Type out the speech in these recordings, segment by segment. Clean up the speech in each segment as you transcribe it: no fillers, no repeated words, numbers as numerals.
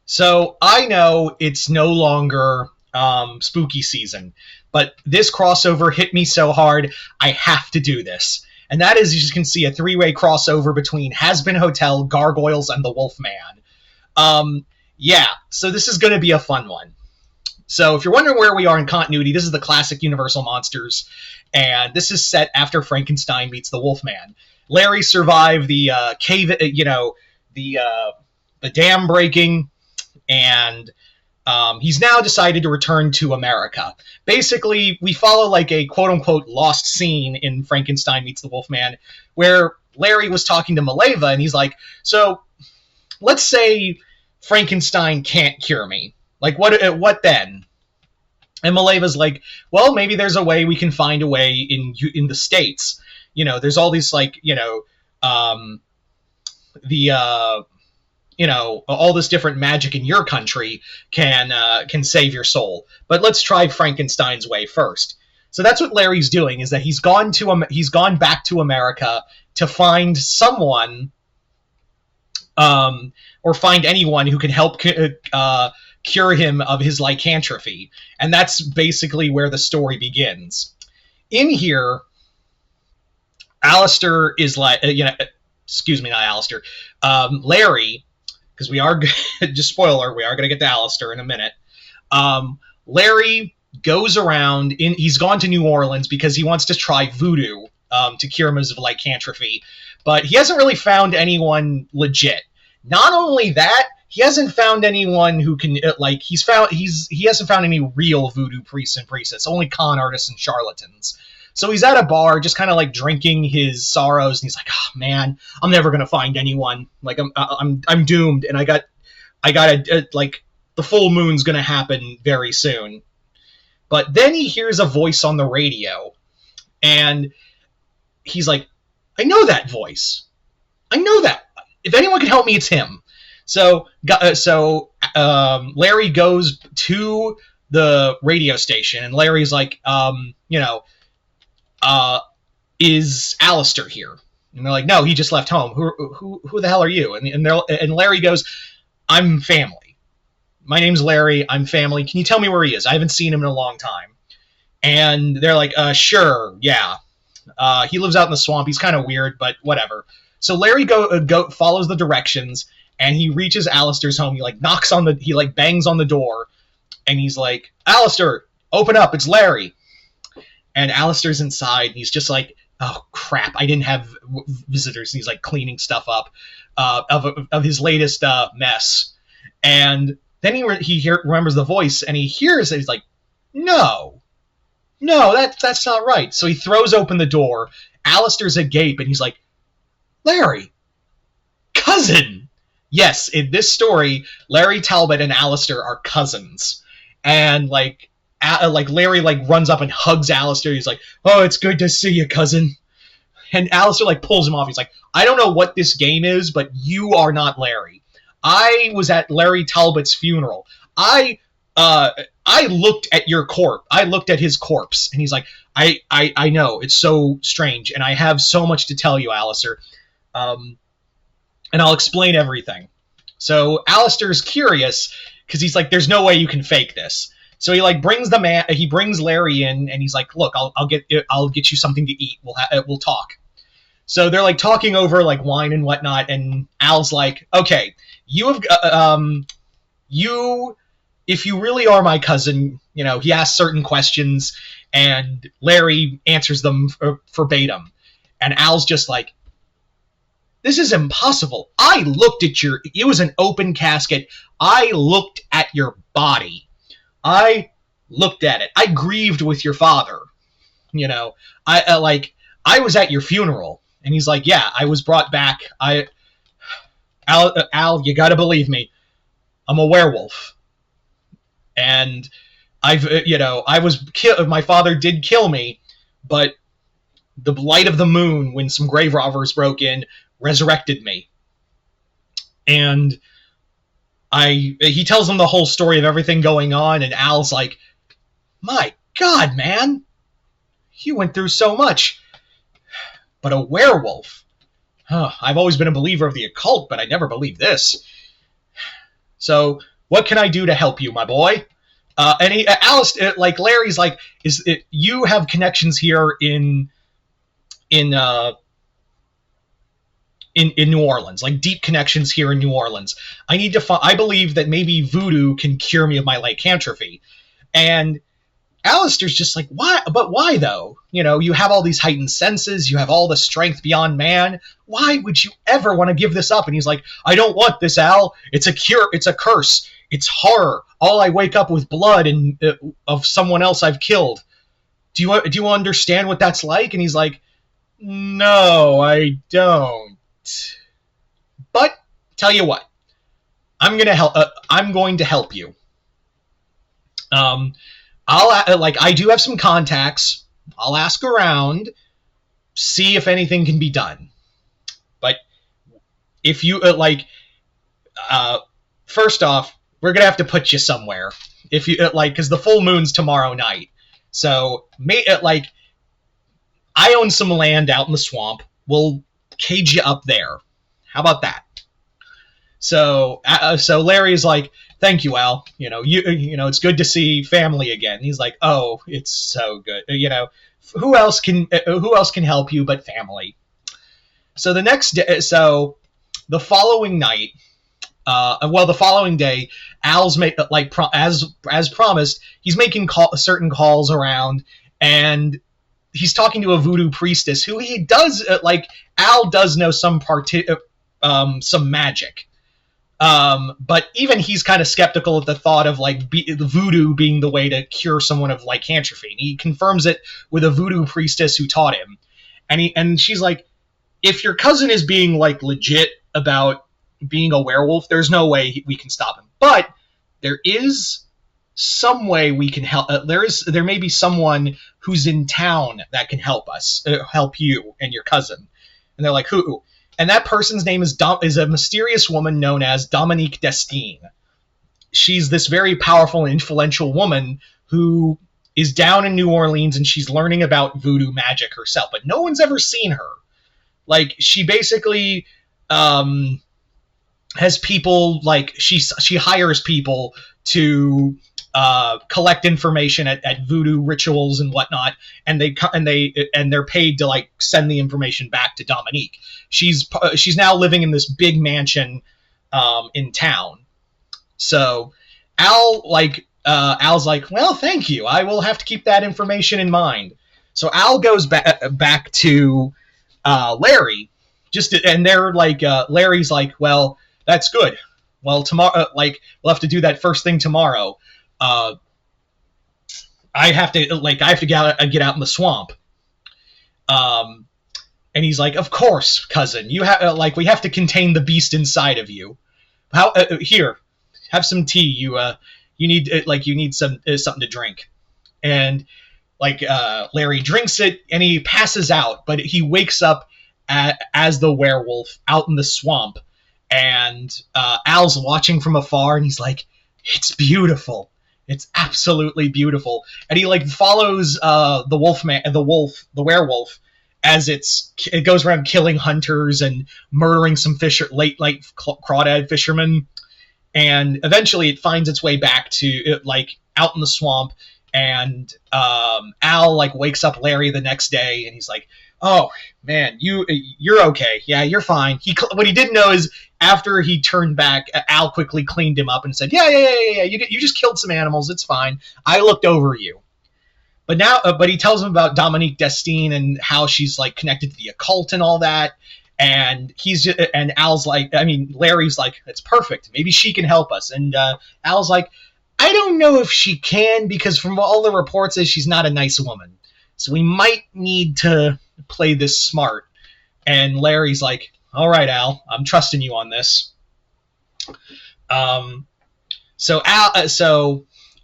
So I know it's no longer spooky season, but this crossover hit me so hard, I have to do this. And that is, you can see, a three-way crossover between Hazbin Hotel, Gargoyles, and the Wolfman. Um, yeah, so this is going to be a fun one. So if you're wondering where we are in continuity, this is the classic Universal Monsters, and this is set after Frankenstein meets the Wolfman. Larry survived the cave, the dam breaking, and he's now decided to return to America. Basically, we follow like a quote-unquote lost scene in Frankenstein Meets the Wolfman, where Larry was talking to Maleva, and he's like, so, let's say Frankenstein can't cure me. Like, what then? And Maleva's like, well, maybe there's a way we can find a way in the States. You know, there's all these, like, all this different magic in your country can save your soul. But let's try Frankenstein's way first. So that's what Larry's doing, is that he's gone back to America to find someone, or find anyone who can help cure him of his lycanthropy. And that's basically where the story begins. In here, Alistair is like, excuse me, not Alistair, Larry, because we are, just spoiler, we are going to get to Alistair in a minute. Larry goes around, he's gone to New Orleans because he wants to try voodoo to cure him of lycanthropy, but he hasn't really found anyone legit. Not only that, he hasn't found anyone who can, he hasn't found any real voodoo priests and priestesses, only con artists and charlatans. So he's at a bar, just kind of like drinking his sorrows, and he's like, "Oh man, I'm never gonna find anyone. Like I'm doomed, and I got like the full moon's gonna happen very soon." But then he hears a voice on the radio, and he's like, "I know that voice. I know that. If anyone can help me, it's him." So Larry goes to the radio station, and Larry's like, is Alistair here? And they're like, no, he just left home. Who the hell are you? And Larry goes, I'm family. My name's Larry. I'm family. Can you tell me where he is? I haven't seen him in a long time. And they're like, sure, yeah. He lives out in the swamp. He's kind of weird, but whatever. So Larry follows the directions, and he reaches Alistair's home. He bangs on the door, and he's like, Alistair, open up. It's Larry. And Alistair's inside, and he's just like, oh, crap, I didn't have visitors. And he's, like, cleaning stuff up of his latest mess. And then he remembers the voice, and he hears it. He's like, no, that's not right. So he throws open the door. Alistair's agape, and he's like, Larry, cousin. Yes, in this story, Larry Talbot and Alistair are cousins. And, Larry runs up and hugs Alistair. He's like, oh, it's good to see you, cousin. And Alistair pulls him off. He's like, I don't know what this game is, but you are not Larry. I was at Larry Talbot's funeral. I looked at your corpse. I looked at his corpse. And he's like, I know, it's so strange, and I have so much to tell you, Alistair. And I'll explain everything. So Alistair's curious, because he's like, there's no way you can fake this. So he brings Larry in, and he's like, look, I'll get you something to eat. We'll talk. So they're talking over wine and whatnot, and Al's like, okay, if you really are my cousin, he asks certain questions, and Larry answers them verbatim. And Al's just like, this is impossible. I looked at it was an open casket. I looked at your body. I looked at it. I grieved with your father. I was at your funeral. And he's like, yeah, I was brought back. Al, you gotta believe me. I'm a werewolf. And my father did kill me, but the light of the moon, when some grave robbers broke in, resurrected me. And he tells him the whole story of everything going on, and Al's like, my God, man, you went through so much. But a werewolf? I've always been a believer of the occult, but I never believed this. So What can I do to help you, my boy? And Larry's like, you have connections here in uh, in New Orleans, like deep connections here in New Orleans. I believe that maybe voodoo can cure me of my lycanthropy. And Alistair's just like, why? But why though? You have all these heightened senses, you have all the strength beyond man. Why would you ever want to give this up? And he's like, I don't want this, Al. It's a cure. It's a curse. It's horror. All I wake up with blood and of someone else I've killed. Do you understand what that's like? And he's like, no, I don't. But tell you what, I'm going to help you. I do have some contacts. I'll ask around, see if anything can be done. But if you first off, we're gonna have to put you somewhere. If you because the full moon's tomorrow night. So I own some land out in the swamp. We'll cage you up there. How about that? So Larry's like, thank you, Al. It's good to see family again. He's like, oh, it's so good. Who else can help you but family? So the next day, the following night, the following day, Al's as promised, he's making certain calls around, and he's talking to a voodoo priestess who he does Al does know some magic. But even he's kind of skeptical at the thought of the voodoo being the way to cure someone of lycanthropy. And he confirms it with a voodoo priestess who taught him. And she's like, if your cousin is being legit about being a werewolf, there's no way we can stop him. But there is some way we can help. There may be someone who's in town that can help us, help you and your cousin. And they're like, who? And that person's name is a mysterious woman known as Dominique Destine. She's this very powerful and influential woman who is down in New Orleans, and she's learning about voodoo magic herself, but no one's ever seen her. She basically has people, she hires people to collect information at voodoo rituals and whatnot, and they're paid to send the information back to Dominique. She's now living in this big mansion in town. So Al's like, well, thank you. I will have to keep that information in mind. So Al goes back to Larry, and they're Larry's like, well, that's good. Well, tomorrow, we'll have to do that first thing tomorrow. I have to get out in the swamp. And he's like, of course, cousin. You have we have to contain the beast inside of you. How here, have some tea. You need something to drink. And Larry drinks it and he passes out, but he wakes up as the werewolf out in the swamp. And Al's watching from afar, and he's like, it's beautiful. It's absolutely beautiful. And he follows the werewolf, as it goes around killing hunters and murdering some crawdad fishermen. And eventually it finds its way back to out in the swamp. And Al wakes up Larry the next day, and he's like, oh man, you're okay. Yeah, you're fine. What he didn't know is after he turned back, Al quickly cleaned him up and said, yeah. You just killed some animals. It's fine. I looked over you. But he tells him about Dominique Destine and how she's connected to the occult and all that. And Larry's like, it's perfect. Maybe she can help us. And Al's like, I don't know if she can, because from all the reports she's not a nice woman. So we might need to play this smart. And Larry's like, all right, Al, I'm trusting you on this. So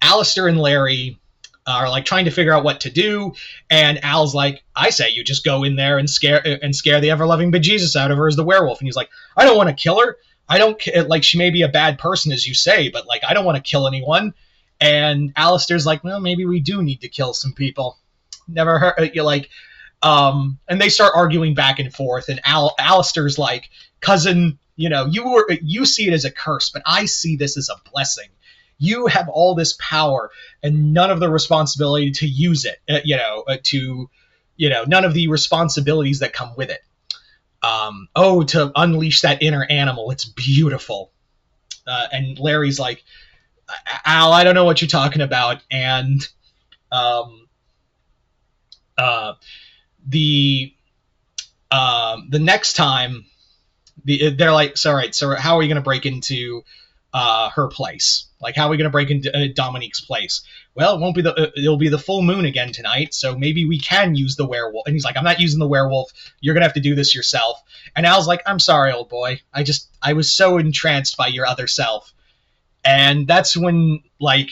Alistair and Larry are trying to figure out what to do, and Al's like, I say you just go in there and scare the ever-loving bejesus out of her as the werewolf. And he's like, I don't want to kill her. I don't she may be a bad person as you say, but I don't want to kill anyone. And Alistair's like, well, maybe we do need to kill some people. Never heard and they start arguing back and forth, and Alistair's like, cousin, you see it as a curse, but I see this as a blessing. You have all this power and none of the responsibility to use it, none of the responsibilities that come with it. To unleash that inner animal, it's beautiful. And Larry's like, Al, I don't know what you're talking about. And the next time, they're like, so all right, so how are we going to break into her place? Like, how are we going to break into Dominique's place? Well, it'll be the full moon again tonight, so maybe we can use the werewolf. And he's like, I'm not using the werewolf. You're going to have to do this yourself. And Al's like, I'm sorry, old boy. I was so entranced by your other self. And that's when, like,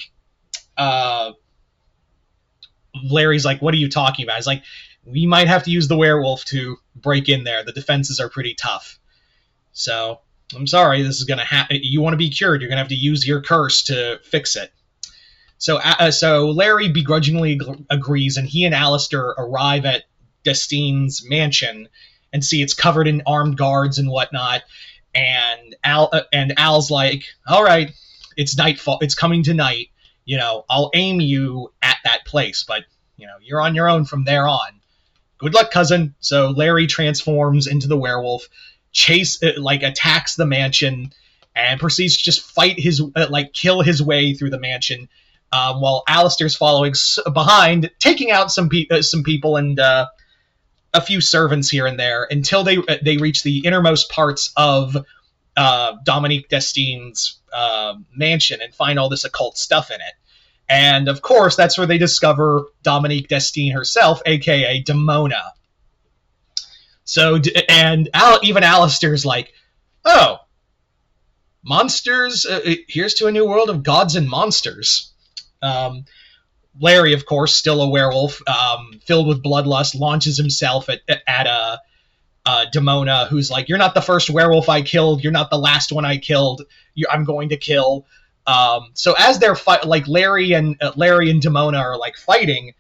Larry's like, what are you talking about? He's like, we might have to use the werewolf to break in there. The defenses are pretty tough. So, I'm sorry, this is going to happen. You want to be cured, you're going to have to use your curse to fix it. So Larry begrudgingly agrees, and he and Alistair arrive at Destine's mansion and see it's covered in armed guards and whatnot. And Al's like, all right, it's nightfall. It's coming to night. I'll aim you at that place, but, you're on your own from there on. Good luck, cousin. So Larry transforms into the werewolf, attacks the mansion, and proceeds to just kill his way through the mansion, while Alistair's following behind, taking out some people and a few servants here and there, until they reach the innermost parts of Dominique Destine's mansion and find all this occult stuff in it. And, of course, that's where they discover Dominique Destine herself, a.k.a. Demona. So, and even Alistair's like, oh, monsters, here's to a new world of gods and monsters. Larry, of course, still a werewolf, filled with bloodlust, launches himself at Demona, who's like, you're not the first werewolf I killed, you're not the last one I killed, I'm going to kill. So as they're Larry and Demona are fighting,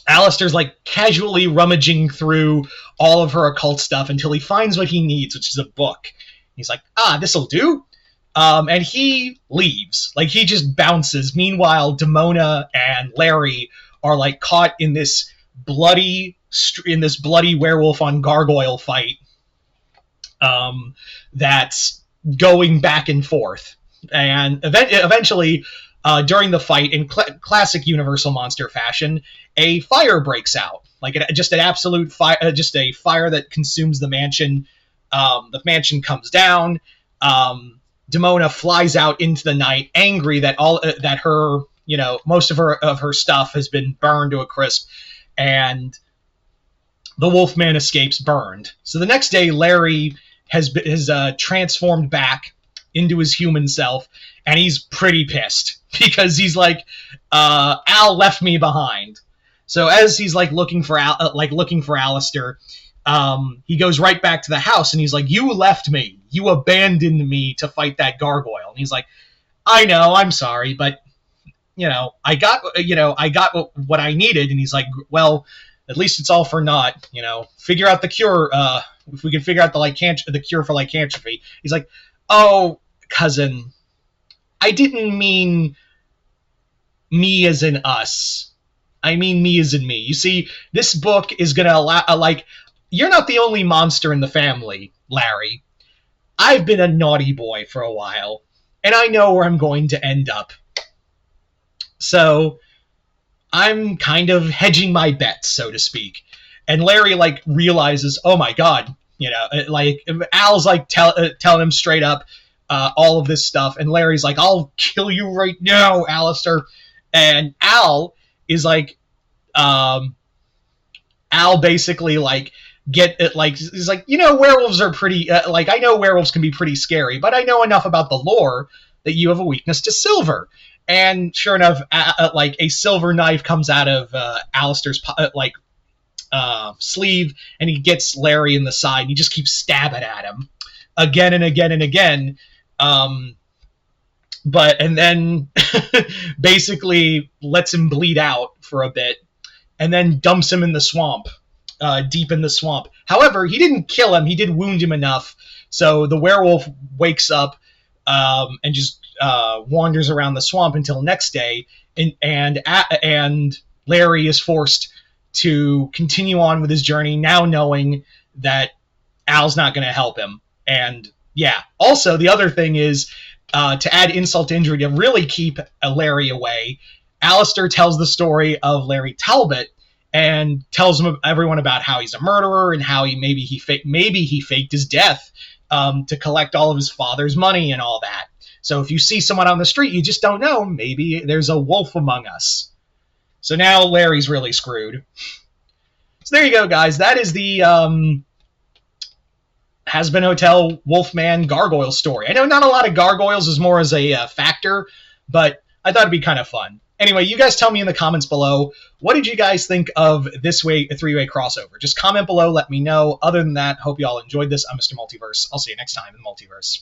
Alistair's casually rummaging through all of her occult stuff until he finds what he needs, which is a book. He's like, this'll do. And he leaves. He just bounces. Meanwhile, Demona and Larry are caught in this bloody werewolf on gargoyle fight. That's going back and forth, and eventually, during the fight, in classic Universal Monster fashion, a fire breaks out, just an absolute fire, just a fire that consumes the mansion. The mansion comes down. Demona flies out into the night, angry that her, most of her stuff has been burned to a crisp, and the Wolfman escapes burned. So the next day, Larry has transformed back into his human self, and he's pretty pissed because he's like, Al left me behind. So as he's looking for Alistair, he goes right back to the house, and he's like, you left me, you abandoned me to fight that gargoyle. And he's like, I know, I'm sorry, but I got what I needed. And he's like, well, at least it's all for naught. Figure out the cure. If we can figure out the cure for lycanthropy. He's like, oh, cousin, I didn't mean me as in us. I mean me as in me. You see, this book is gonna allow, you're not the only monster in the family, Larry. I've been a naughty boy for a while, and I know where I'm going to end up. So I'm kind of hedging my bets, so to speak. And Larry realizes, oh my god, Al's telling him straight up all of this stuff, and Larry's like, I'll kill you right now, Alistair. And Al is Al basically he's like, werewolves are pretty I know werewolves can be pretty scary, but I know enough about the lore that you have a weakness to silver. And sure enough, a silver knife comes out of Alistair's sleeve, and he gets Larry in the side, and he just keeps stabbing at him again and again and again. And then basically lets him bleed out for a bit, and then dumps him in the swamp, deep in the swamp. However, he didn't kill him, he did wound him enough, so the werewolf wakes up, and just wanders around the swamp until next day, and Larry is forced to continue on with his journey now, knowing that Al's not going to help him. And yeah, also the other thing is, to add insult to injury, to really keep Larry away, Alistair tells the story of Larry Talbot and tells everyone about how he's a murderer and how maybe he faked his death to collect all of his father's money and all that. So if you see someone on the street, you just don't know. Maybe there's a wolf among us. So now Larry's really screwed. So there you go, guys. That is the Hazbin Hotel Wolfman Gargoyle story. I know not a lot of gargoyles is more as a factor, but I thought it'd be kind of fun. Anyway, you guys tell me in the comments below, what did you guys think of this three-way crossover? Just comment below, let me know. Other than that, hope you all enjoyed this. I'm Mr. Multiverse. I'll see you next time in the Multiverse.